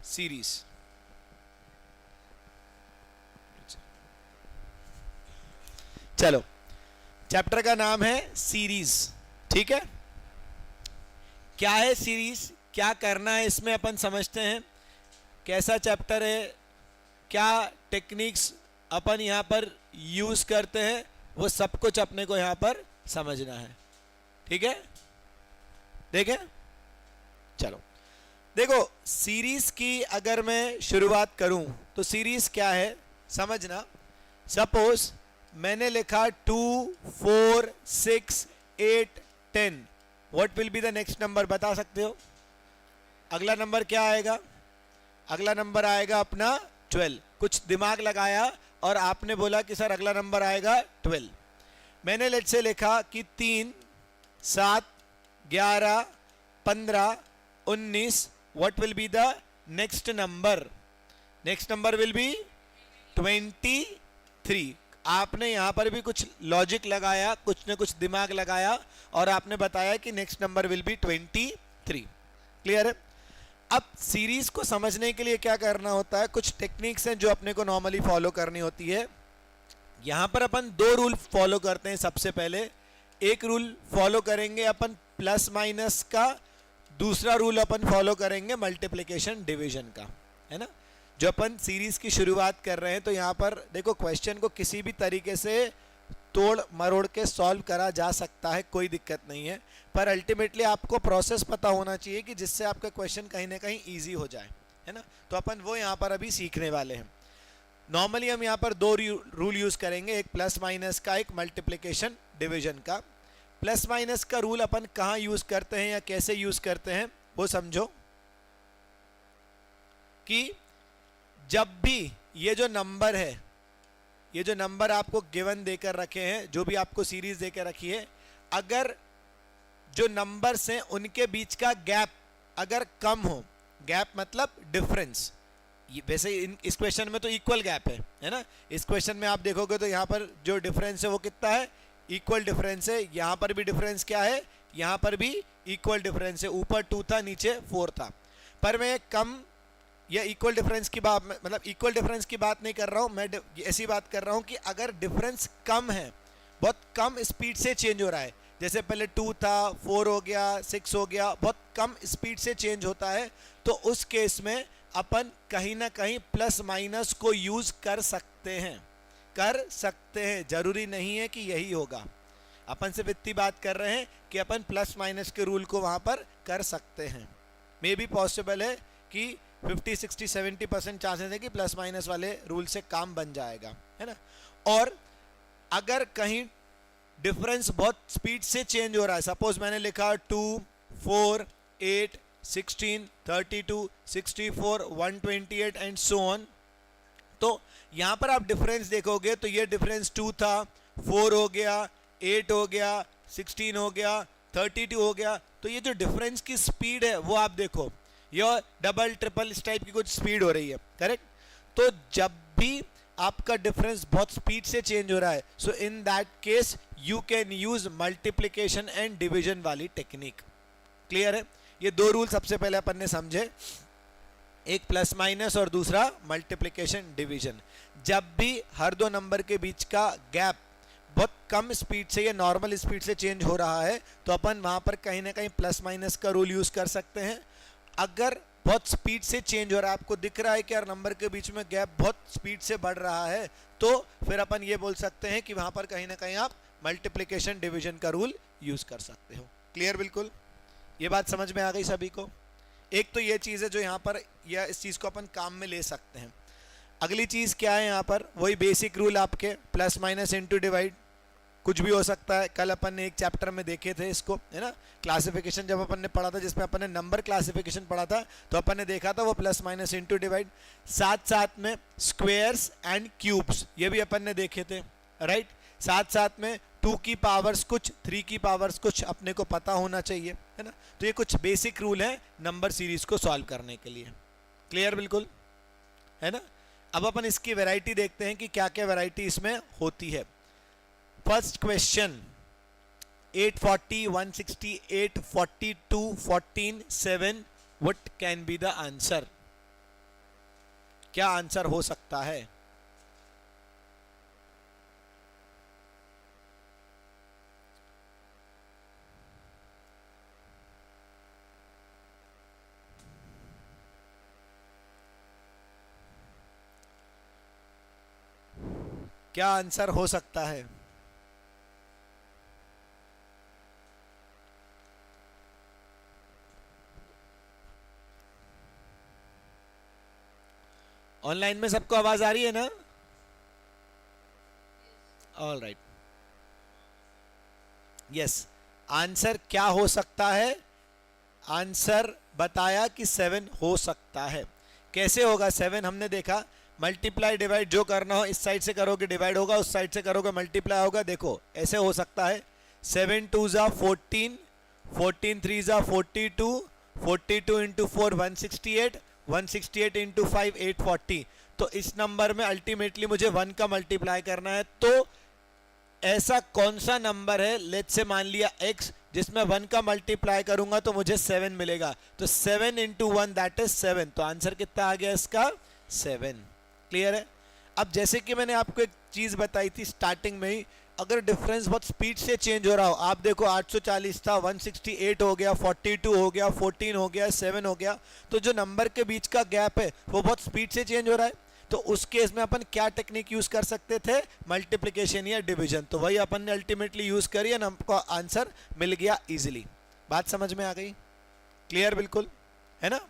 Series. चलो, chapter का नाम है सीरीज, ठीक है। क्या है सीरीज, क्या करना है इसमें अपन समझते हैं। कैसा चैप्टर है, क्या टेक्निक्स अपन यहाँ पर यूज करते हैं, वो सब कुछ अपने को यहाँ पर समझना है, ठीक है। देखें, चलो देखो, सीरीज की अगर मैं शुरुआत करूं तो सीरीज क्या है समझना। सपोज मैंने लिखा 2, 4, 6, 8, 10, what will be the next number, बता सकते हो? अगला नंबर क्या आएगा? अगला नंबर आएगा अपना 12। कुछ दिमाग लगाया और आपने बोला कि सर अगला नंबर आएगा 12। मैंने लेट से लिखा कि 3, 7, 11, 15, 19, what will be the next number? Next number will B 23। आपने यहां पर भी कुछ लॉजिक लगाया, कुछ न कुछ दिमाग लगाया और आपने बताया कि next number will B 23। Clear है? अब सीरीज को समझने के लिए क्या करना होता है, कुछ टेक्निक्स हैं जो अपने को नॉर्मली फॉलो करनी होती है। यहां पर अपन 2 रूल फॉलो करते हैं। सबसे पहले एक रूल फॉलो करेंगे अपन प्लस माइनस का, दूसरा रूल अपन फॉलो करेंगे मल्टीप्लिकेशन डिवीजन का, है ना। जो अपन सीरीज की शुरुआत कर रहे हैं तो यहां पर देखो, क्वेश्चन को किसी भी तरीके से तोड़ मरोड़ के सॉल्व करा जा सकता है, कोई दिक्कत नहीं है, पर अल्टीमेटली आपको प्रोसेस पता होना चाहिए कि जिससे आपका क्वेश्चन कहीं ना कहीं ईजी हो जाए, है ना। तो अपन वो यहाँ पर अभी सीखने वाले हैं। नॉर्मली हम यहाँ पर 2 रूल यूज करेंगे, एक प्लस माइनस का, एक मल्टीप्लिकेशन डिवीजन का। प्लस माइनस का रूल अपन कहाँ यूज करते हैं या कैसे यूज करते हैं वो समझो। कि जब भी ये जो नंबर है, ये जो नंबर आपको गिवन देकर रखे हैं, जो भी आपको सीरीज देकर रखी है, अगर जो नंबर्स हैं उनके बीच का गैप अगर कम हो, गैप मतलब डिफरेंस, वैसे इस क्वेश्चन में तो इक्वल गैप है ना। इस क्वेश्चन में आप देखोगे तो यहाँ पर जो डिफरेंस है वो कितना है, इक्वल डिफरेंस है। यहाँ पर भी डिफरेंस क्या है, यहाँ पर भी इक्वल डिफरेंस है। ऊपर 2 था, नीचे 4 था। पर मैं कम या इक्वल डिफरेंस की बात, मतलब इक्वल डिफरेंस की बात नहीं कर रहा हूँ मैं, ऐसी बात कर रहा हूँ कि अगर डिफरेंस कम है, बहुत कम स्पीड से चेंज हो रहा है, जैसे पहले 2 था, 4 हो गया, 6 हो गया, बहुत कम स्पीड से चेंज होता है, तो उस केस में अपन कहीं ना कहीं प्लस माइनस को यूज कर सकते हैं, जरूरी नहीं है कि यही होगा। अपन सिर्फ इतनी बात कर रहे हैं कि अपन प्लस माइनस के रूल को वहां पर कर सकते हैं। मे भी पॉसिबल है कि 50, 60, 70% चांसेस है कि प्लस माइनस वाले रूल से काम बन जाएगा, है ना। और अगर कहीं डिफरेंस बहुत स्पीड से चेंज हो रहा है, सपोज मैंने लिखा 2, 4, 8, 16, 32, 64, 128 एंड सो ऑन, तो यहां पर आप डिफरेंस देखोगे तो ये डिफरेंस 2 था, 4 हो गया, 8 हो गया, 16 हो गया, 32 हो गया। तो ये जो डिफरेंस की स्पीड है वो आप देखो, ये डबल ट्रिपल इस टाइप की कुछ स्पीड हो रही है, करेक्ट। तो जब भी आपका डिफरेंस बहुत स्पीड से चेंज हो रहा है, so in that case you can use multiplication and division वाली टेक्निक। क्लियर है? ये 2 रूल सबसे पहले अपन ने समझे, एक प्लस माइनस और दूसरा मल्टीप्लिकेशन डिवीजन। जब भी हर 2 नंबर के बीच का गैप बहुत कम स्पीड से या नॉर्मल स्पीड से चेंज हो रहा है, तो अपन वहां पर कहीं ना कहीं प्लस माइनस का रूल यूज कर सकते हैं। अगर बहुत स्पीड से चेंज हो रहा है, आपको दिख रहा है कि यार नंबर के बीच में गैप बहुत स्पीड से बढ़ रहा है, तो फिर अपन ये बोल सकते हैं कि वहां पर कहीं ना कहीं आप मल्टीप्लिकेशन डिवीजन का रूल यूज कर सकते हो। क्लियर? बिल्कुल, ये बात समझ में आ गई सभी को। एक तो ये चीज है जो यहाँ पर, या इस चीज को अपन काम में ले सकते हैं। अगली चीज क्या है यहाँ पर, वही बेसिक रूल आपके, प्लस माइनस इनटू डिवाइड, कुछ भी हो सकता है। कल अपन ने एक चैप्टर में देखे थे इसको, है ना, क्लासिफिकेशन जब अपन ने पढ़ा था, जिसमें अपन ने नंबर क्लासिफिकेशन पढ़ा था, तो अपन ने देखा था वो प्लस माइनस इनटू डिवाइड। साथ साथ में स्क्वायर्स एंड क्यूब्स, ये भी अपन ने देखे थे, राइट। साथ साथ में 2 की पावर्स कुछ, 3 की पावर्स कुछ अपने को पता होना चाहिए, है ना। तो ये कुछ बेसिक रूल है नंबर सीरीज को सॉल्व करने के लिए। क्लियर? बिल्कुल, है ना। अब अपन इसकी वैरायटी देखते हैं कि क्या क्या वैरायटी इसमें होती है। First question, 840, 168, 42, 14, 7, what can be the answer? क्या आंसर हो सकता है? क्या आंसर हो सकता है? ऑनलाइन में सबको आवाज आ रही है ना? All right, yes. आंसर क्या हो सकता है? आंसर बताया कि 7 हो सकता है। कैसे होगा 7? हमने देखा मल्टीप्लाई डिवाइड जो करना हो इस साइड से करोगे डिवाइड होगा, उस साइड से करोगे मल्टीप्लाई होगा। देखो ऐसे हो सकता है 7 2 ज़ा 14, 14 3 ज़ा 42, 42 इंटू 4 168, 168 इंटू 5 840। तो इस नंबर में अल्टीमेटली मुझे 1 का मल्टीप्लाई करना है। तो ऐसा कौन सा नंबर है, लेट्स से मान लिया x, जिसमें 1 का मल्टीप्लाई करूंगा तो मुझे 7 मिलेगा। तो 7 इंटू 1 दैट इज 7। तो आंसर कितना आ गया इसका? 7। क्लियर है? अब जैसे कि मैंने आपको एक चीज बताई थी स्टार्टिंग में ही, अगर डिफरेंस बहुत स्पीड से चेंज हो रहा हो, आप देखो 840 था 168 हो गया, 42 हो गया, 14 हो गया, 7 हो गया, तो जो नंबर के बीच का गैप है वो बहुत स्पीड से चेंज हो रहा है। तो उस केस में अपन क्या टेक्निक यूज कर सकते थे? मल्टीप्लिकेशन या डिवीजन। तो वही अपन ने अल्टीमेटली यूज करी और हमको आंसर मिल गया इजीली। बात समझ में आ गई? क्लियर बिल्कुल है ना?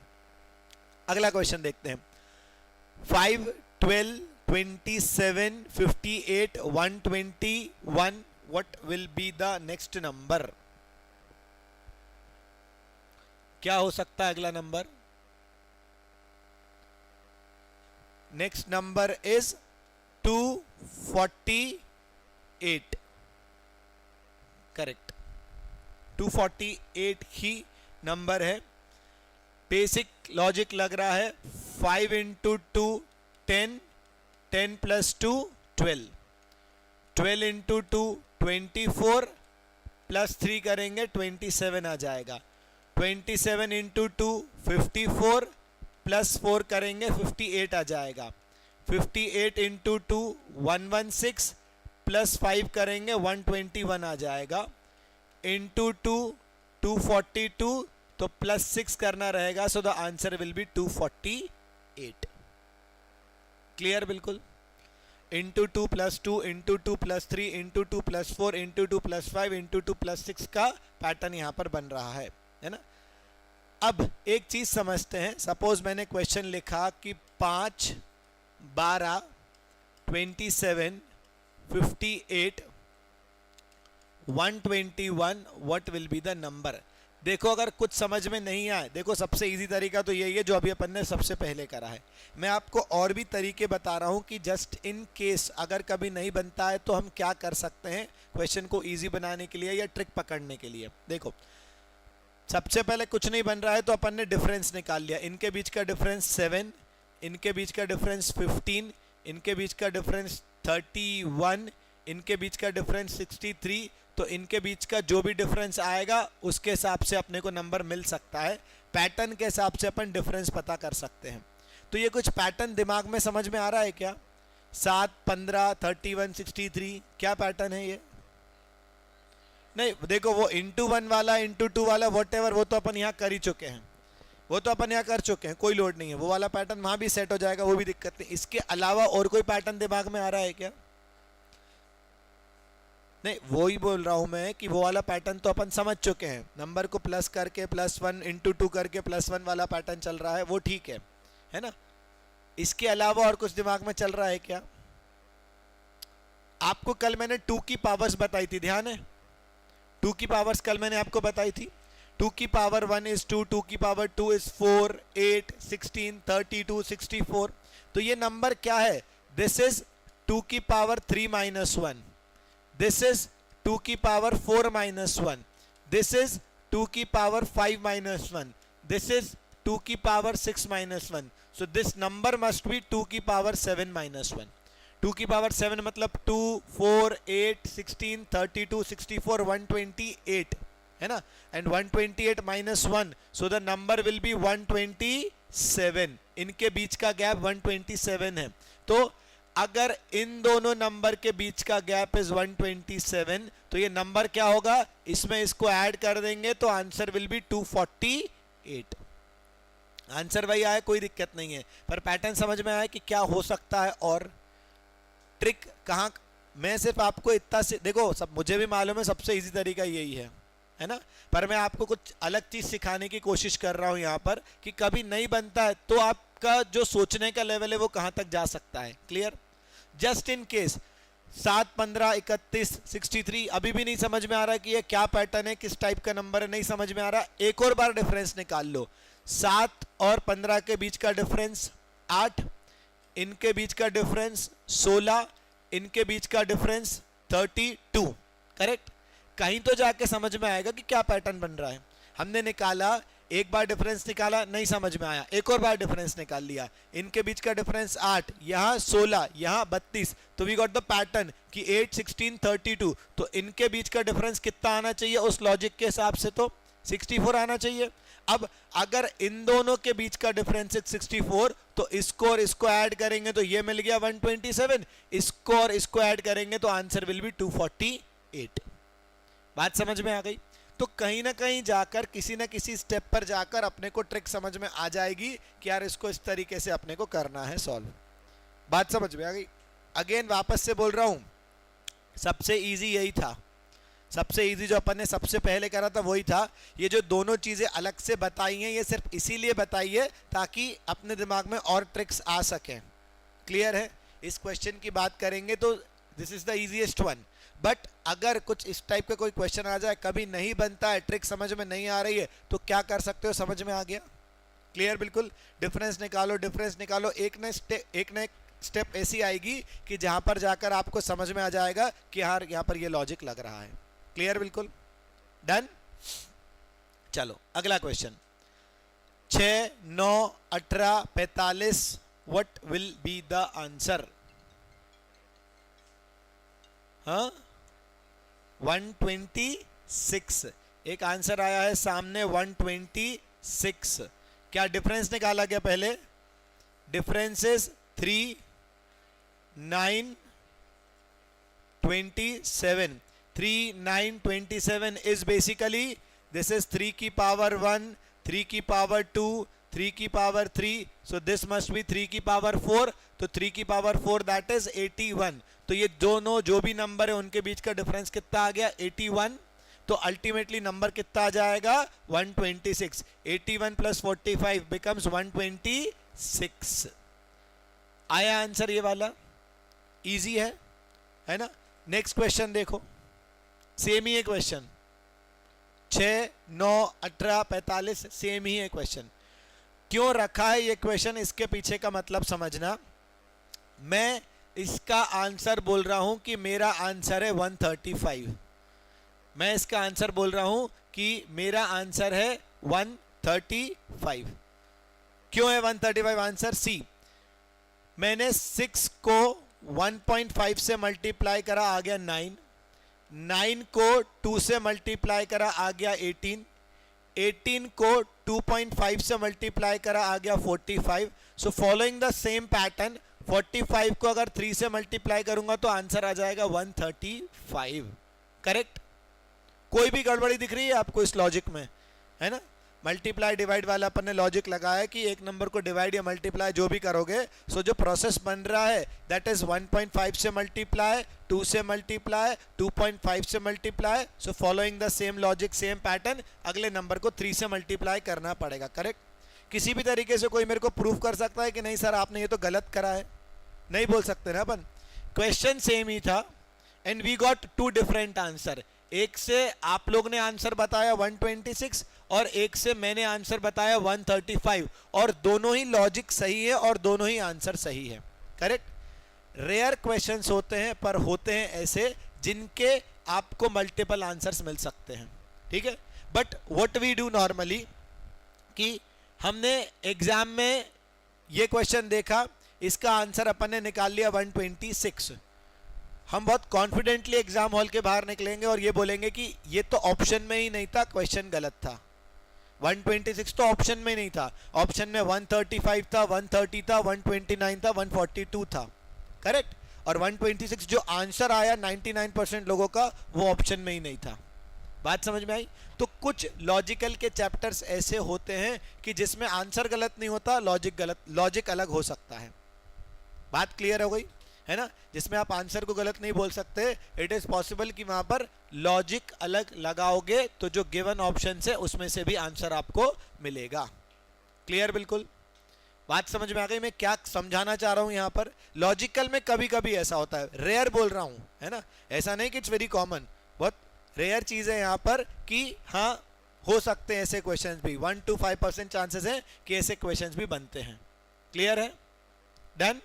अगला क्वेश्चन देखते हैं। 5 12 27 58 121, what will be the next number? क्या हो सकता है अगला number? Next number is 248। Correct, 248 he number है। बेसिक लॉजिक लग रहा है। 5 इंटू 2 10, 10 प्लस 2 12, 12 इंटू 2 24, प्लस 3 करेंगे 27 आ जाएगा। 27 इंटू 2 54, प्लस 4 करेंगे 58 आ जाएगा। 58 इंटू 2 116, प्लस 5 करेंगे 121 आ जाएगा। इंटू 2 242, तो प्लस 6 करना रहेगा। So the answer will be 248। Clear बिल्कुल? Into 2 plus 2 into 2 plus 3 into 2 plus 4 into 2 plus 5 into 2 plus 6 का पैटर्न यहां पर बन रहा है ना? अब एक चीज समझते हैं। सपोज मैंने क्वेश्चन लिखा कि 5 12 27 58 121 what will be the number. देखो अगर कुछ समझ में नहीं आए, देखो सबसे इजी तरीका तो यही है जो अभी अपन ने सबसे पहले करा है। मैं आपको और भी तरीके बता रहा हूं कि जस्ट इन केस अगर कभी नहीं बनता है तो हम क्या कर सकते हैं क्वेश्चन को इजी बनाने के लिए या ट्रिक पकड़ने के लिए। देखो सबसे पहले कुछ नहीं बन रहा है तो अपन ने डिफरेंस निकाल लिया। इनके बीच का डिफरेंस 7, इनके बीच का डिफरेंस 15, इनके बीच का डिफरेंस 31, इनके बीच का डिफरेंस 63। तो इनके बीच का जो भी डिफरेंस आएगा उसके हिसाब से अपने को नंबर मिल सकता है। पैटर्न के हिसाब से अपन डिफरेंस पता कर सकते हैं। तो ये कुछ पैटर्न दिमाग में समझ में आ रहा है क्या? 7 15 31 63 क्या पैटर्न है ये? नहीं देखो वो इंटू 1 वाला इंटू 2 वाला व्हाटएवर वो तो अपन यहाँ कर ही चुके हैं, वो तो अपन यहाँ कर चुके हैं, कोई लोड नहीं है। वो वाला पैटर्न वहां भी सेट हो जाएगा, वो भी दिक्कत नहीं। इसके अलावा और कोई पैटर्न दिमाग में आ रहा है क्या? नहीं वो ही बोल रहा हूं मैं कि वो वाला पैटर्न तो अपन समझ चुके हैं। नंबर को प्लस करके प्लस 1 इंटू 2 करके प्लस 1 वाला पैटर्न चल रहा है, वो ठीक है ना? इसके अलावा और कुछ दिमाग में चल रहा है क्या? आपको कल मैंने 2 की पावर्स बताई थी, ध्यान है? 2 की पावर्स कल मैंने आपको बताई थी। 2 की पावर 1 इज 2, 2 की पावर 2 इज 4, 8 16 32 64। तो ये नंबर क्या है? दिस इज 2 की पावर 3 माइनस 1, दिस इज 2 की पावर 4 माइनस 1, दिस इज 2 की पावर 5 माइनस 1, दिस इज 2 की power 6 minus 1। So this number must be 2 की पावर 7 माइनस 1। 2 की पावर 7 मतलब 2 4 8 16 32 64 128 है ना? And 128 minus 1, so the number will B 127। इनके बीच का गैप 127 है। तो अगर इन दोनों नंबर के बीच का गैप इज 127 तो ये नंबर क्या होगा, इसमें इसको ऐड कर देंगे तो आंसर विल बी 248। आंसर वही आया, कोई दिक्कत नहीं है, पर पैटर्न समझ में आया कि क्या हो सकता है और ट्रिक कहाँ। मैं सिर्फ आपको इतना से देखो, सब मुझे भी मालूम है सबसे इजी तरीका यही है ना, पर मैं आपको कुछ अलग चीज सिखाने की कोशिश कर रहा हूं यहाँ पर कि कभी नहीं बनता है तो आपका जो सोचने का लेवल है वो कहां तक जा सकता है। क्लियर? जस्ट इन केस 7, 15, 31, 63 अभी भी नहीं समझ में आ रहा कि ये क्या पैटर्न है, किस टाइप का नंबर है, नहीं समझ में आ रहा, एक और बार डिफरेंस निकाल लो। 7 और 15 के बीच का डिफरेंस 8, इनके बीच का डिफरेंस 16, इनके बीच का डिफरेंस 32। करेक्ट? कहीं तो जाके समझ में आएगा कि क्या पैटर्न बन रहा है। हमने निकाला, एक बार डिफरेंस निकाला, नहीं समझ में आया, एक और बार डिफरेंस निकाल लिया, इनके बीच का डिफरेंस 8, यहाँ 16, यहाँ 32, तो वी गॉट द पैटर्न कि 8, 16, 32। तो इनके बीच का डिफरेंस कितना आना चाहिए उस लॉजिक के हिसाब से, तो 64 आना चाहिए। अब अगर इन दोनों के बीच का डिफरेंस 64 तो इसको और इसको ऐड करेंगे तो ये मिल गया 127, इसको और इसको ऐड करेंगे तो आंसर विल बी 248। बात समझ में आ गई? तो कहीं ना कहीं जाकर किसी ना किसी स्टेप पर जाकर अपने को ट्रिक समझ में आ जाएगी कि यार इसको इस तरीके से अपने को करना है सॉल्व। बात समझ में आ गई? अगेन वापस से बोल रहा हूं, सबसे इजी यही था, सबसे इजी जो अपन ने सबसे पहले करा था वही था। ये जो दोनों चीजें अलग से बताई हैं ये सिर्फ इसीलिए बताई है ताकि अपने दिमाग में और ट्रिक्स आ सकें। क्लियर है? इस क्वेश्चन की बात करेंगे तो this is the easiest one, but अगर कुछ इस टाइप का कोई क्वेश्चन आ जाए, कभी नहीं बनता है, ट्रिक समझ में नहीं आ रही है, तो क्या कर सकते हो? समझ में आ गया? क्लियर? बिल्कुल। डिफरेंस निकालो, डिफरेंस निकालो, एक ना एक स्टेप ऐसी आएगी कि जहां पर जाकर आपको समझ में आ जाएगा कि यार यहां पर ये लॉजिक लग रहा है। क्लियर? बिल्कुल। डन? चलो अगला question, 6, 9, 18, 45, what will be the answer? हाँ, 126। एक आंसर आया है सामने 126। क्या डिफरेंस निकाला गया पहले? Difference is 3, 9, 27। 3, 9, 27 is basically this is 3 की पावर 1, 3 की पावर 2, 3 की power 3, so this must be 3 की पावर 4, तो 3 की पावर 4 that is 81। तो ये दोनों जो भी नंबर है उनके बीच का डिफरेंस कितना आ गया? 81। तो अल्टीमेटली नंबर कितना आ जाएगा? 126। 81 प्लस 45 बिकम्स 126। आया आंसर ये वाला? इजी है ना? नेक्स्ट क्वेश्चन देखो, सेम ही है क्वेश्चन, 6, 9, 18, 45 सेम ही है क्वेश्चन। क्यों रखा है ये क्वेश्चन, इसके पीछे का मतलब समझना। मैं इसका आंसर बोल रहा हूं कि मेरा आंसर है 135। मैं इसका आंसर बोल रहा हूं कि मेरा आंसर है 135। क्यों है 135 आंसर? सी, मैंने 6 को 1.5 से मल्टीप्लाई करा, आ गया 9, 9 को 2 से मल्टीप्लाई करा, आ गया 18, 18 को 2.5 से मल्टीप्लाई करा, आ गया 45। So following the same pattern 45 को अगर 3 से मल्टीप्लाई करूंगा तो आंसर आ जाएगा 135। करेक्ट? कोई भी गड़बड़ी दिख रही है आपको इस लॉजिक में? है ना? मल्टीप्लाई डिवाइड वाला अपन ने लॉजिक लगाया कि एक नंबर को डिवाइड या मल्टीप्लाई जो भी करोगे, सो जो प्रोसेस बन रहा है दैट इज 1.5 से मल्टीप्लाई, 2 से मल्टीप्लाई, 2.5 से multiply. So following the same logic, same pattern, अगले नंबर को 3 से मल्टीप्लाई करना पड़ेगा। करेक्ट? किसी भी तरीके से कोई मेरे को प्रूव कर सकता है कि नहीं सर आपने ये तो गलत करा है? नहीं बोल सकते ना अपन। क्वेश्चन सेम ही था and we got 2 different answer. एक से आप लोग ने आंसर बताया 126 और एक से मैंने आंसर बताया 135, और दोनों ही लॉजिक सही है और दोनों ही आंसर सही है। करेक्ट? रेयर क्वेश्चंस होते हैं, पर होते हैं ऐसे जिनके आपको मल्टीपल आंसर्स मिल सकते हैं। ठीक है? But what we do normally कि हमने एग्जाम में ये क्वेश्चन देखा, इसका आंसर अपन ने निकाल लिया 126। हम बहुत कॉन्फिडेंटली एग्जाम हॉल के बाहर निकलेंगे और ये बोलेंगे कि ये तो ऑप्शन में ही नहीं था, क्वेश्चन गलत था। 126 तो ऑप्शन में नहीं था, ऑप्शन में 135 था, 130 था, 129 था, 142 था, करेक्ट। और 126 जो आंसर आया 99% लोगों का वो ऑप्शन में ही नहीं था। बात समझ में आई? तो कुछ लॉजिकल के चैप्टर्स ऐसे होते हैं कि जिसमें आंसर गलत नहीं होता, लॉजिक अलग हो सकता है। बात क्लियर हो गई है ना? जिसमें आप आंसर को गलत नहीं बोल सकते, इट इज पॉसिबल कि वहां पर लॉजिक अलग लगाओगे तो जो गिवन ऑप्शन है उसमें से भी आंसर आपको मिलेगा। क्लियर? बिल्कुल बात समझ में आ गई मैं क्या समझाना चाह रहा हूं यहां पर? लॉजिकल में कभी कभी ऐसा होता है, रेयर बोल रहा हूं, है ना, ऐसा नहीं कि इट्स वेरी कॉमन, बहुत रेयर चीज है यहां पर कि हाँ हो सकते हैं ऐसे क्वेश्चंस भी, 1 to 5% चांसेस हैं कि ऐसे क्वेश्चंस भी बनते हैं। क्लियर है? डन?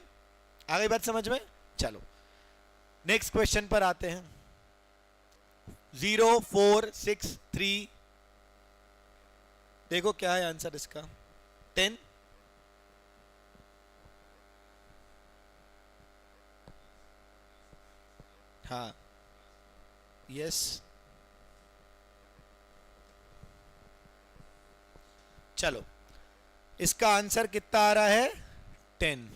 आ गई बात समझ में? चलो नेक्स्ट क्वेश्चन पर आते हैं। 0 4 6 3, देखो क्या है आंसर इसका, 10। हाँ, यस, चलो इसका आंसर कितना आ रहा है, 10।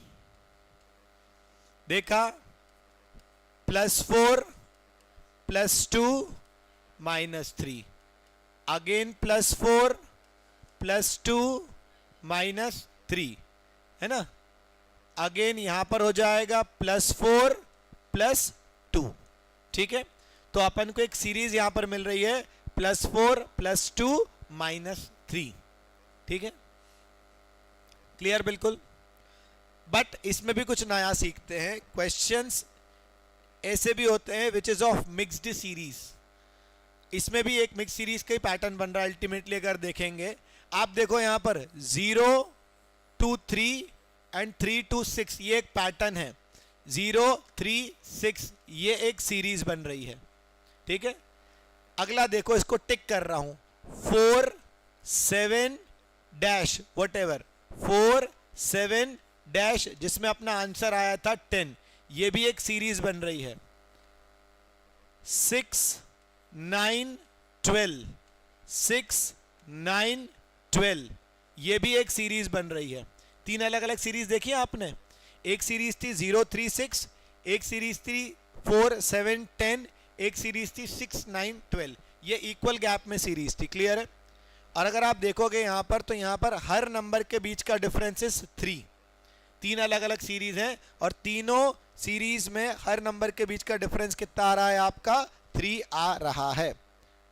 देखा, +4 +2 -3, अगेन +4 +2 -3, है ना, अगेन यहां पर हो जाएगा +4 +2। ठीक है, तो अपन को एक सीरीज यहां पर मिल रही है +4 +2 -3। ठीक है, क्लियर? बिल्कुल। बट इसमें भी कुछ नया सीखते हैं। क्वेश्चंस ऐसे भी होते हैं which is of mixed series, इसमें भी एक मिक्स सीरीज का ही पैटर्न बन रहा है अल्टीमेटली। अगर देखेंगे आप, देखो यहां पर 0 2 3 एंड 3 2 6, ये एक पैटर्न है, 0 3 6, ये एक सीरीज बन रही है। ठीक है, अगला देखो, इसको टिक कर रहा हूं, 4 7 डैश वट एवर, 4 7 डैश, जिसमें अपना आंसर आया था 10, ये भी एक सीरीज बन रही है। 6 9 12, 6 9 12, ये भी एक सीरीज बन रही है। तीन अलग अलग सीरीज देखी आपने, एक सीरीज थी 0 3 6, एक सीरीज थी 4 7 10, एक सीरीज थी 6 9 12, ये इक्वल गैप में सीरीज थी। क्लियर है? और अगर आप देखोगे यहां पर, तो यहां पर हर नंबर के बीच का डिफरेंस इज 3। तीन अलग अलग सीरीज हैं और तीनों सीरीज में हर नंबर के बीच का डिफरेंस कितना आ रहा है आपका, 3 आ रहा है।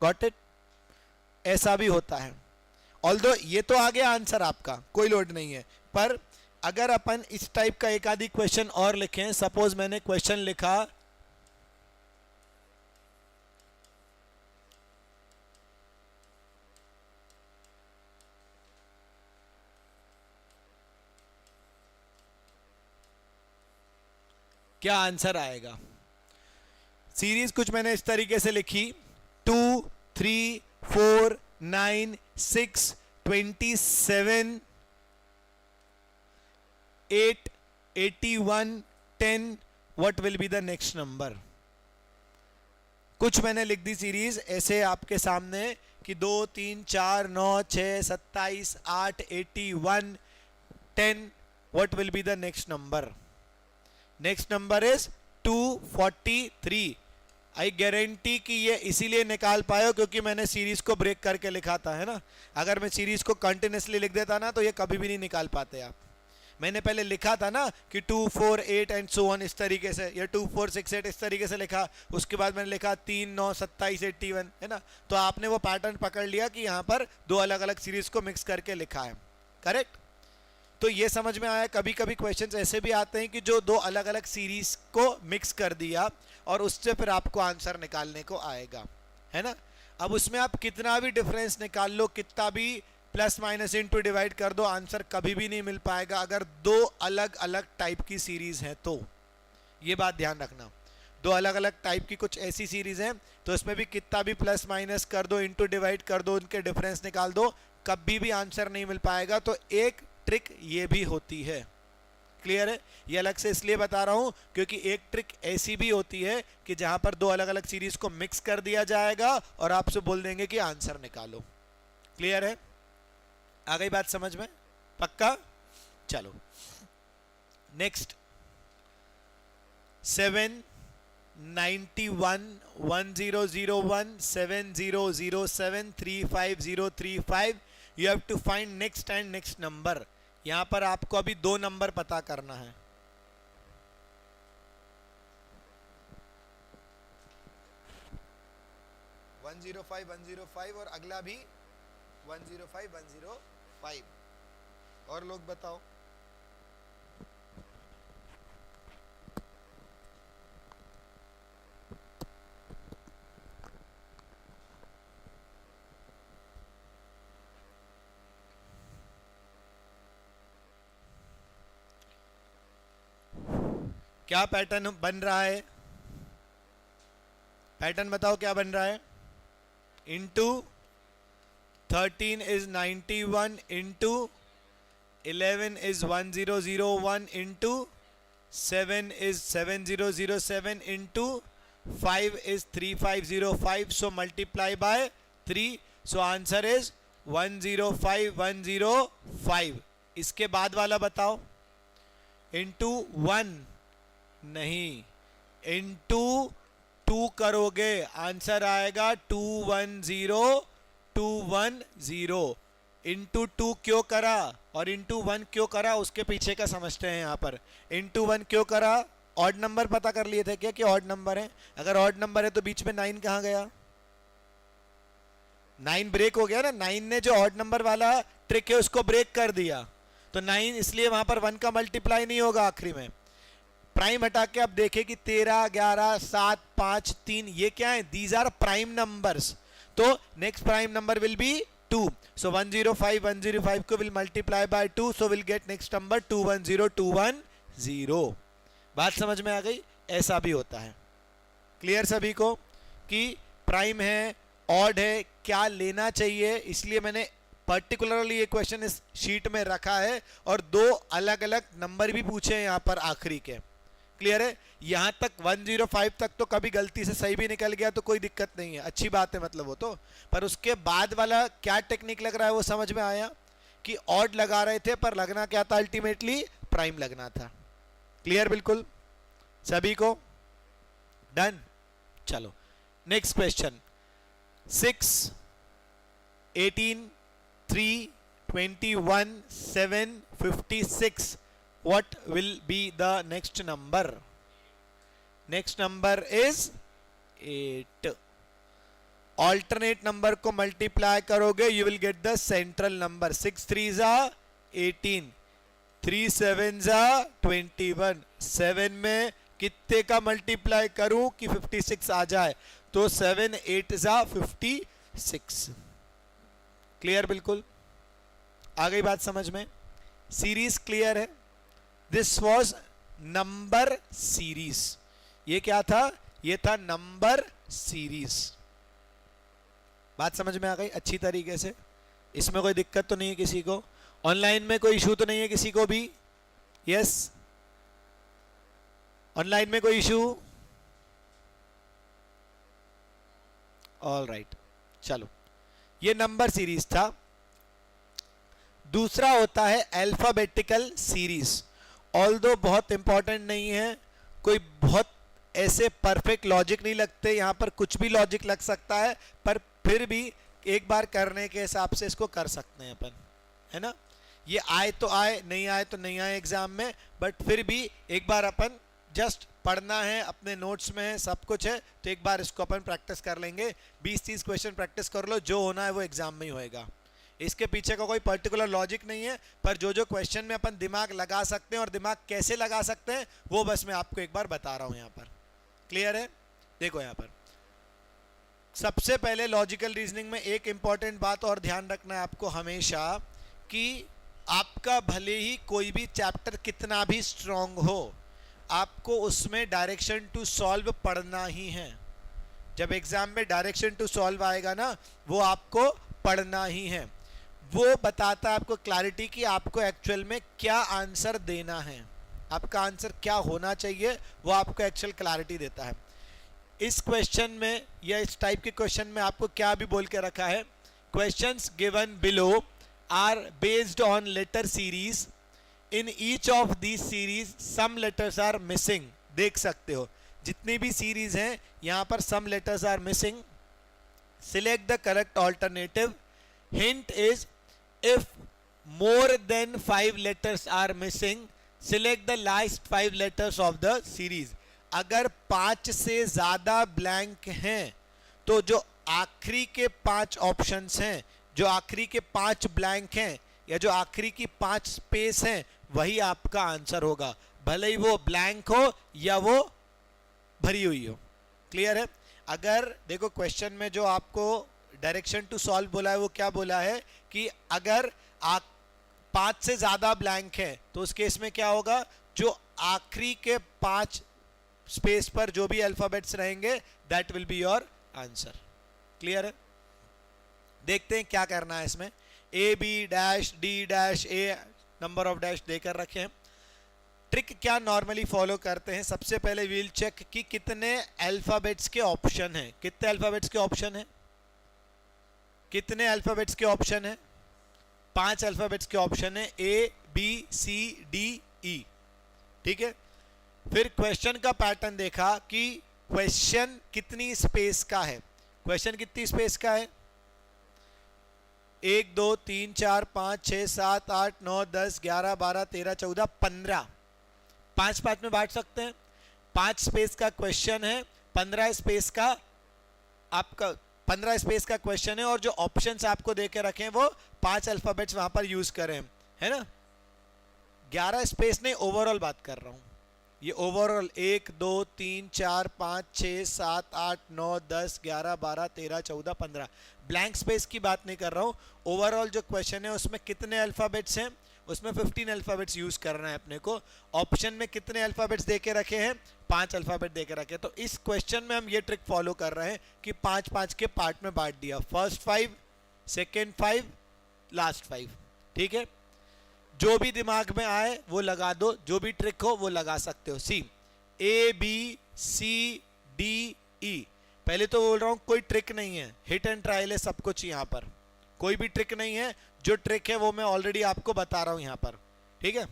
Got it? ऐसा भी होता है। ऑल्दो ये तो आ गया आंसर आपका, कोई लोड नहीं है, पर अगर अपन इस टाइप का एक आधी क्वेश्चन और लिखें, सपोज मैंने क्वेश्चन लिखा क्या आंसर आएगा? सीरीज कुछ मैंने इस तरीके से लिखी, 2 3 4 9 6 27 8 81 10, what will be the next number? कुछ मैंने लिख दी सीरीज ऐसे आपके सामने कि 2 3 4 9 6 27 8 81 10, what will be the next number? Next number is 243। I guarantee कि ये इसीलिए निकाल पाए क्योंकि मैंने सीरीज को ब्रेक करके लिखा था, है ना। अगर मैं सीरीज को कंटिन्यूसली लिख देता ना तो ये कभी भी नहीं निकाल पाते आप। मैंने पहले लिखा था ना कि 2 4 8 एंड सो ऑन, इस तरीके से, या 2 4 6 8 इस तरीके से लिखा, उसके बाद मैंने लिखा 3 9 27 81, है ना। तो आपने वो पैटर्न पकड़ लिया कि यहाँ पर दो अलग अलग सीरीज को मिक्स करके लिखा है, करेक्ट। तो ये समझ में आया। कभी कभी क्वेश्चंस ऐसे भी आते हैं कि जो दो अलग अलग सीरीज को मिक्स कर दिया और उससे फिर आपको आंसर निकालने को आएगा, है ना। अब उसमें आप कितना भी डिफरेंस निकाल लो, कितना भी प्लस माइनस इनटू डिवाइड कर दो, आंसर कभी भी नहीं मिल पाएगा अगर दो अलग अलग टाइप की सीरीज है तो। ये बात ध्यान रखना, दो अलग अलग टाइप की कुछ ऐसी सीरीज हैं तो इसमें भी कितना भी प्लस माइनस कर दो, इनटू डिवाइड कर दो, उनके डिफरेंस निकाल दो, कभी भी आंसर नहीं मिल पाएगा। तो एक ट्रिक ये भी होती है। क्लियर है? ये अलग से इसलिए बता रहा हूं क्योंकि एक ट्रिक ऐसी भी होती है कि जहां पर दो अलग अलग सीरीज को मिक्स कर दिया जाएगा और आपसे बोल देंगे कि आंसर निकालो। क्लियर है? आ गई बात समझ में? पक्का? चलो next 791100170073503 you have to find next and next number. यहां पर आपको अभी दो नंबर पता करना है। वन 105 और अगला भी 105 और लोग बताओ। क्या पैटर्न बन रहा है? पैटर्न बताओ क्या बन रहा है? Into 13 is 91 into 11 is 1001 into 7 is 7007 into 5 is 3505 so multiply by 3 so answer is 105105। इसके बाद वाला बताओ। इंटू 1 नहीं, इंटू 2 करोगे आंसर आएगा 210210। इंटू 2 क्यों करा और इंटू 1 क्यों करा उसके पीछे का समझते हैं। यहां पर इंटू 1 क्यों करा? ऑड नंबर पता कर लिए थे क्या कि ऑड नंबर है? अगर ऑड नंबर है तो बीच में 9 कहां गया? 9 ब्रेक हो गया ना। 9 ने जो ऑड नंबर वाला ट्रिक है उसको ब्रेक कर दिया, तो 9 इसलिए वहां पर 1 का मल्टीप्लाई नहीं होगा आखिरी में। प्राइम हटा के अब देखें कि 13, 11, 7, 5, 3 ये क्या है? These are prime numbers. तो next prime number will be 2। So 105 को will multiply by 2 so will get next number 210210। बात समझ में आ गई? ऐसा भी होता है। क्लियर सभी को कि प्राइम है, ऑड है, क्या लेना चाहिए? इसलिए मैंने पर्टिकुलरली ये क्वेश्चन इस शीट में रखा है और दो अलग अलग नंबर भी पूछे हैं यहां पर आखिरी के। क्लियर है? यहां तक 105 तक तो कभी गलती से सही भी निकल गया तो कोई दिक्कत नहीं है, अच्छी बात है मतलब वो तो। पर उसके बाद वाला क्या टेक्निक लग रहा है वो समझ में आया कि ऑड लगा रहे थे पर लगना क्या था? अल्टीमेटली प्राइम लगना था। क्लियर बिल्कुल सभी को? डन। चलो next question 6, 18, 3, 21, 7, 56. What will be the next number? Next number is 8. Alternate number को multiply करोगे you will get the central number. 6 3s are 18, 3 7s are 21. 7 में कितने का मल्टीप्लाई करूं कि 56 आ जाए? तो 7 8s are 56। क्लियर बिल्कुल? आ गई बात समझ में? सीरीज क्लियर है? This was number series. ये क्या था? ये था नंबर सीरीज। बात समझ में आ गई अच्छी तरीके से? इसमें कोई दिक्कत तो नहीं है किसी को? ऑनलाइन में कोई इशू तो नहीं है किसी को भी? यस, ऑनलाइन में कोई इशू? ऑल राइट, चलो ये नंबर सीरीज था। दूसरा होता है अल्फाबेटिकल सीरीज। ऑल्दो बहुत इंपॉर्टेंट नहीं है, कोई बहुत ऐसे परफेक्ट लॉजिक नहीं लगते, यहां पर कुछ भी लॉजिक लग सकता है, पर फिर भी एक बार करने के हिसाब से इसको कर सकते हैं अपन, है ना? ये आए तो आए, नहीं आए तो नहीं आए एग्जाम में, बट फिर भी एक बार अपन जस्ट पढ़ना है, अपने नोट्स में है, सब कुछ है, तो एक बार इसको अपन प्रैक्टिस कर लेंगे। 20-30 क्वेश्चन प्रैक्टिस कर लो, जो होना है वो एग्जाम में ही होएगा। इसके पीछे का कोई पर्टिकुलर लॉजिक नहीं है, पर जो जो क्वेश्चन में अपन दिमाग लगा सकते हैं और दिमाग कैसे लगा सकते हैं वो बस मैं आपको एक बार बता रहा हूं यहां पर। क्लियर है? देखो यहां पर सबसे पहले लॉजिकल रीजनिंग में एक इंपॉर्टेंट बात और ध्यान रखना है आपको हमेशा, कि आपका भले ही कोई भी चैप्टर कितना भी स्ट्रांग हो, आपको उसमें डायरेक्शन टू सॉल्व पढ़ना ही है। जब एग्जाम में डायरेक्शन टू सॉल्व आएगा ना, वो आपको पढ़ना ही है। वो बताता है आपको क्लैरिटी कि आपको एक्चुअल में क्या आंसर देना है, आपका आंसर क्या होना चाहिए, वो आपको एक्चुअल क्लैरिटी देता है। इस क्वेश्चन में या इस टाइप के क्वेश्चन में आपको क्या भी बोल के रखा है, questions given below are based on letter series. In each of these series some letters are missing. देख सकते हो जितनी भी सीरीज हैं यहां पर some letters are missing. Select the correct alternative. Hint is, if more than 5 letters are missing, select the last 5 letters of the series. अगर 5 से ज्यादा ब्लैंक हैं तो जो आखिरी के 5 ऑप्शंस हैं, जो आखिरी के 5 ब्लैंक हैं या जो आखिरी की 5 स्पेस हैं वही आपका आंसर होगा, भले ही वो ब्लैंक हो या वो भरी हुई हो. क्लियर है? अगर देखो क्वेश्चन में जो आपको डायरेक्शन टू सॉल्व बोला है वो क्या बोला है कि अगर 5 से ज्यादा ब्लैंक है तो उस केस में क्या होगा, जो आखिरी के 5 स्पेस पर जो भी अल्फाबेट्स रहेंगे that will be your answer. Clear है? देखते हैं क्या करना है इसमें. A B dash D dash A number of dash देकर रखे हैं. ट्रिक क्या नॉर्मली फॉलो करते हैं, सबसे पहले वील चेक कि कितने अल्फाबेट्स के ऑप्शन हैं. कितने अल्फाबेट्स के ऑप्शन हैं? कितने अल्फाबेट्स के ऑप्शन हैं? 5 अल्फाबेट्स के ऑप्शन है, ए बी सी डी ई. ठीक है. फिर क्वेश्चन का पैटर्न देखा कि क्वेश्चन कितनी स्पेस का है. क्वेश्चन कितनी स्पेस का है? 1 2 3 4 5 6 7 8 9 10 11 12 13 14 15. 5 में बांट सकते हैं. 5 स्पेस का क्वेश्चन है, 15 स्पेस का आपका 15 स्पेस का क्वेश्चन है और जो ऑप्शंस आपको देके रखे हैं वो 5 अल्फाबेट्स वहां पर यूज करें, है ना. 11 स्पेस नहीं, ओवरऑल बात कर रहा हूं. ये ओवरऑल 1 2 3 4 5 6 7 8 9 10 11 12 13 14 15 ब्लैंक स्पेस की बात नहीं कर रहा हूं. ओवरऑल जो क्वेश्चन है उसमें कितने अल्फाबेट्स हैं, उसमें 15 अल्फाबेट्स यूज करना है अपने को. ऑप्शन में कितने अल्फाबेट्स देके रखे हैं? 5 अल्फाबेट देके रखे. तो इस क्वेश्चन में हम ये ट्रिक फॉलो कर रहे हैं कि 5 के पार्ट में बांट दिया. First 5, second 5, last 5. ठीक है. जो भी दिमाग में आए वो लगा दो, जो भी ट्रिक हो वो लगा सकते हो. C A B C D E. पहले तो बोल रहा हूं कोई ट्रिक नहीं है, हिट एंड ट्रायल है सब कुछ. यहां पर कोई भी ट्रिक नहीं है, जो ट्रिक है वो मैं ऑलरेडी आपको बता रहा हूं यहां पर. ठीक है.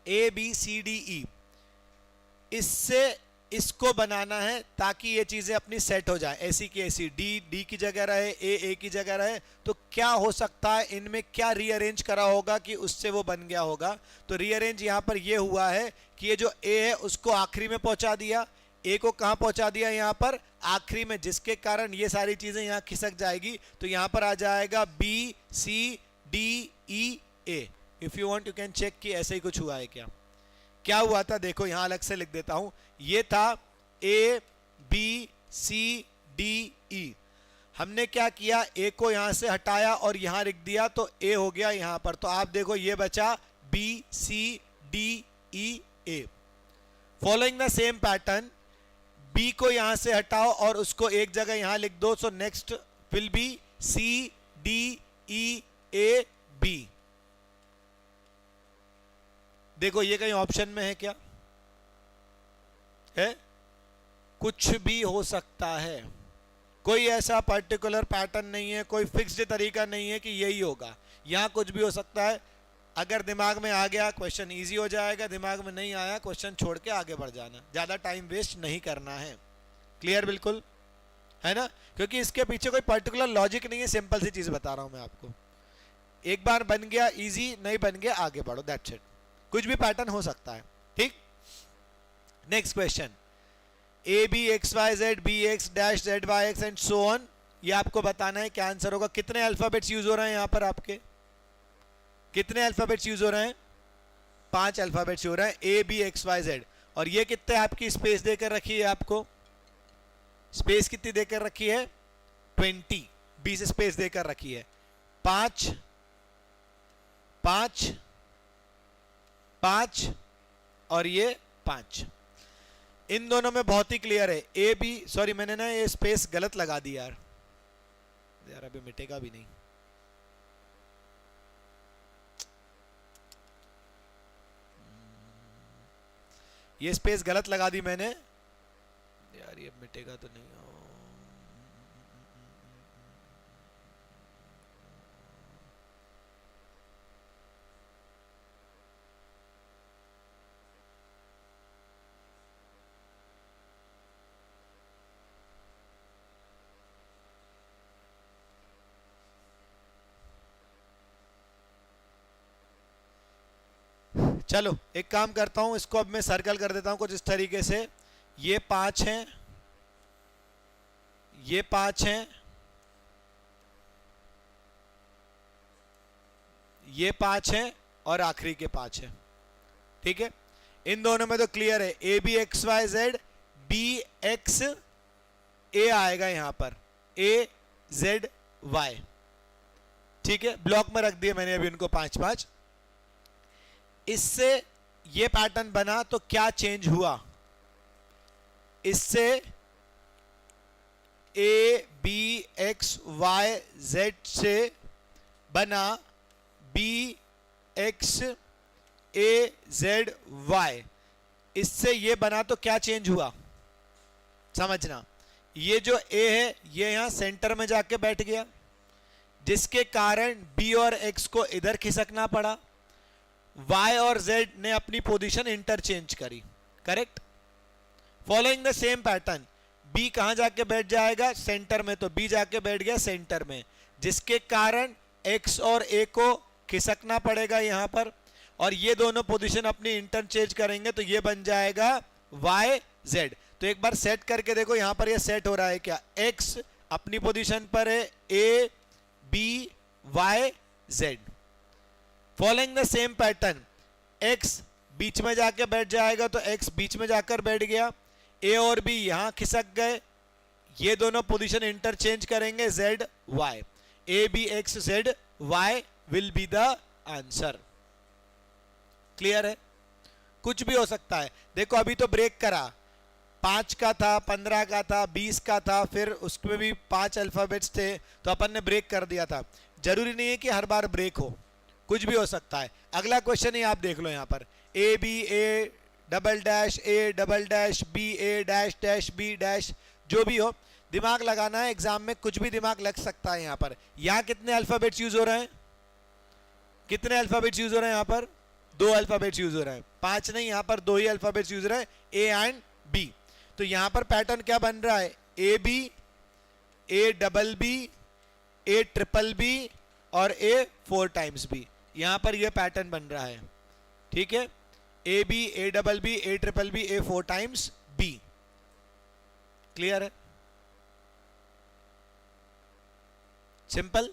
ए बी सी डी ई, इससे इसको बनाना है ताकि ये चीजें अपनी सेट हो जाए. ऐसी की ऐसी, डी डी की जगह रहे, ए की जगह रहे. तो क्या हो सकता है, इनमें क्या रीअरेंज करा होगा कि उससे वो बन गया होगा. तो रीअरेंज यहां पर ये हुआ है कि ये जो ए है उसको आखिरी में पहुंचा दिया, ए को कहां पहुंचा दिया, यहां पर आखिरी में, जिसके कारण ये सारी चीजें यहां खिसक जाएगी. तो यहां पर आ जाएगा B C D E A. If you want you can check कि ऐसे ही कुछ हुआ है क्या. क्या हुआ था देखो, यहां अलग से लिख देता हूं. ये था ए बी सी डी ई. हमने क्या किया, ए को यहां से हटाया और यहां लिख दिया तो ए हो गया यहां पर. तो आप देखो ये बचा B C D E A. Following the same pattern, B को यहां से हटाओ और उसको एक जगह यहां लिख दो. So next will be C D E A B. देखो ये कहीं ऑप्शन में है क्या? है? कुछ भी हो सकता है. कोई ऐसा पर्टिकुलर पैटर्न नहीं है, कोई फिक्स्ड तरीका नहीं है कि यही होगा. यहां कुछ भी हो सकता है. अगर दिमाग में आ गया क्वेश्चन इजी हो जाएगा, दिमाग में नहीं आया क्वेश्चन छोड़ के आगे बढ़ जाना. ज्यादा टाइम वेस्ट नहीं करना है. क्लियर बिल्कुल, है ना. क्योंकि इसके पीछे कोई पर्टिकुलर लॉजिक नहीं है, सिंपल सी चीज बता रहा हूं मैं आपको. एक बार बन गया इजी, नहीं बन गया आगे बढ़ो, दैट्स इट. कुछ भी पैटर्न हो सकता है. ठीक. Next question, A B X Y Z B X dash Z Y X and so on. ये आपको बताना है क्या आंसर होगा. कितने अल्फाबेट्स यूज हो रहे हैं यहां पर आपके? कितने अल्फाबेट्स यूज हो रहे हैं? 5 अल्फाबेट्स हो रहे हैं, A B X Y Z. और ये कितने आपकी स्पेस देकर रखी है आपको? स्पेस कितनी देकर रखी है? 20. 20 स्पेस देकर रखी है. 5 5 5 और ये 5. इन दोनों में बहुत ही क्लियर है. ए बी, सॉरी मैंने ना ये स्पेस गलत लगा दी यार. अभी मिटेगा भी नहीं. ये स्पेस गलत लगा दी मैंने यार, ये मिटेगा तो नहीं. चलो एक काम करता हूं, इसको अब मैं सर्कल कर देता हूं कुछ इस तरीके से। ये 5 हैं, ये 5 हैं, ये 5 हैं और आखिरी के 5 हैं। ठीक है, इन दोनों में तो क्लियर है, A B X Y Z, B X A आएगा यहां पर, ए जेड वाई। ठीक है, ब्लॉक में रख दिए मैंने अभी उनको 5-5। इससे ये पैटर्न बना तो क्या चेंज हुआ, इससे A B X Y Z से बना B X A Z Y, इससे ये बना तो क्या चेंज हुआ समझना। ये जो ए है ये यहां सेंटर में जाके बैठ गया, जिसके कारण बी और एक्स को इधर खिसकना पड़ा, y और z ने अपनी पोजीशन इंटरचेंज करी। Correct, following the same pattern b कहां जाके बैठ जाएगा, सेंटर में, तो b जाके बैठ गया सेंटर में, जिसके कारण x और a को खिसकना पड़ेगा यहां पर, और ये दोनों पोजीशन अपनी इंटरचेंज करेंगे तो ये बन जाएगा y z। तो एक बार सेट करके देखो, यहां पर ये सेट हो रहा है क्या, x अपनी पोजीशन पर है, a b y z। Following the same pattern x बीच में जाके बैठ जाएगा, तो x बीच में जाकर बैठ गया, a और b यहां खिसक गए, ये दोनों पोजीशन इंटरचेंज करेंगे z y, a b x z y will be the answer. Clear है, कुछ भी हो सकता है। देखो अभी तो ब्रेक करा, 5 का था, 15 का था, 20 का था, फिर उसमें भी 5 अल्फाबेट्स थे तो अपन ने ब्रेक कर दिया था। जरूरी नहीं है कि हर बार ब्रेक हो, कुछ भी हो सकता है। अगला क्वेश्चन ही आप देख लो यहां पर, A B A double dash A double dash B A dash dash B dash, जो भी हो दिमाग लगाना है, एग्जाम में कुछ भी दिमाग लग सकता है। यहां पर यहां कितने अल्फाबेट्स यूज हो रहे हैं, कितने अल्फाबेट्स यूज हो रहे हैं, यहां पर 2 अल्फाबेट्स यूज हो रहे हैं, 5 नहीं, यहां पर 2 ही अल्फाबेट्स यूज हो रहे हैं, ए एंड बी। तो यहां पर पैटर्न क्या बन रहा है, A B A double B A triple B और ए 4 टाइम्स बी, यहां पर यह पैटर्न बन रहा है। ठीक है, A B A double B A triple B A 4 times B. Clear है, सिंपल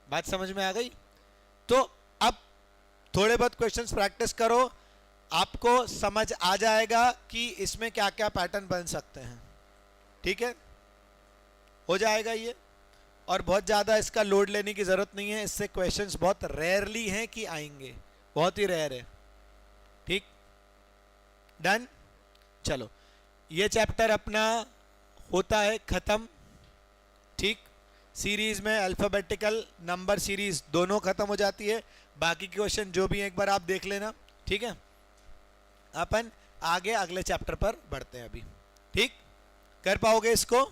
बात समझ में आ गई। तो अब थोड़े बहुत क्वेश्चंस प्रैक्टिस करो, आपको समझ आ जाएगा कि इसमें क्या क्या पैटर्न बन सकते हैं। ठीक है, हो जाएगा ये, और बहुत ज़्यादा इसका लोड लेने की ज़रूरत नहीं है, इससे क्वेश्चंस बहुत रेयरली हैं कि आएंगे, बहुत ही रेयर है। ठीक, डन। चलो ये चैप्टर अपना होता है ख़त्म। ठीक, सीरीज़ में अल्फ़ाबेटिकल नंबर सीरीज़ दोनों ख़त्म हो जाती है, बाकी क्वेश्चन जो भी एक बार आप देख लेना। ठीक है, अपन आगे अगले चैप्टर पर बढ़ते हैं अभी। ठीक, कर पाओगे इसको?